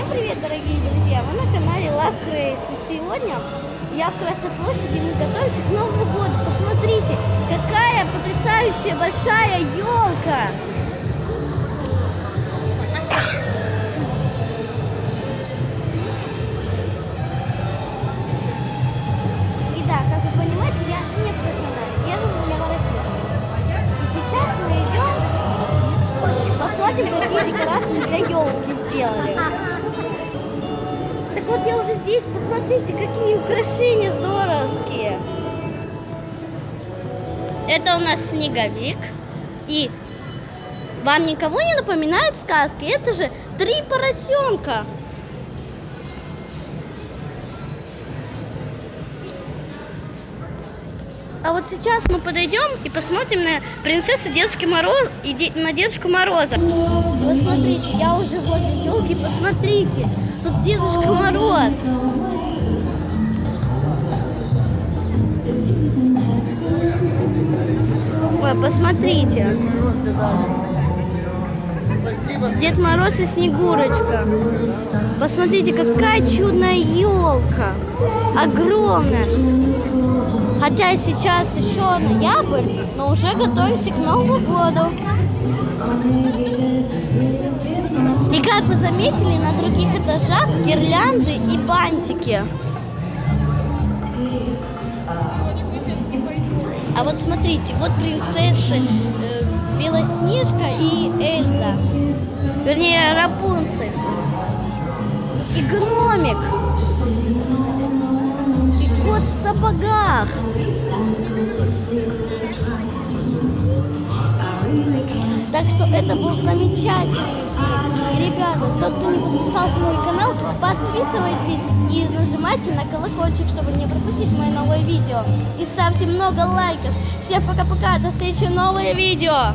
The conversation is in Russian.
Всем привет, дорогие друзья! Вы на канале Love Crazy. Сегодня я в Красной площади, мы готовимся к Новому году. Посмотрите, какая потрясающая большая елка! И да, как вы понимаете, я не в Краснодаре, я живу в Новороссийске. И сейчас мы идем, посмотрим, какие декорации для елки сделали. Так вот, я уже здесь, посмотрите, какие украшения здоровские. Это у нас снеговик. И вам никого не напоминает сказки? Это же 3 поросенка. А вот сейчас мы подойдем и посмотрим на принцессу Дедушки Мороз и на Дедушку Мороза. Вот смотрите, я уже возле елки, посмотрите, тут Дедушка Мороз. Ой, посмотрите. Дед Мороз и Снегурочка. Посмотрите, какая чудная елка. Огромная. Хотя сейчас еще ноябрь, но уже готовимся к Новому году. И как вы заметили, на других этажах гирлянды и бантики. А вот смотрите, вот принцессы Белоснежка и Эльза. Вернее, Рапунцель. И гномик. И кот в сапогах. Так что это был замечательный день. Ребята, кто не подписался на мой канал, подписывайтесь и нажимайте на колокольчик, чтобы не пропустить мои новые видео. И ставьте много лайков. Всем пока-пока, до встречи в новые видео.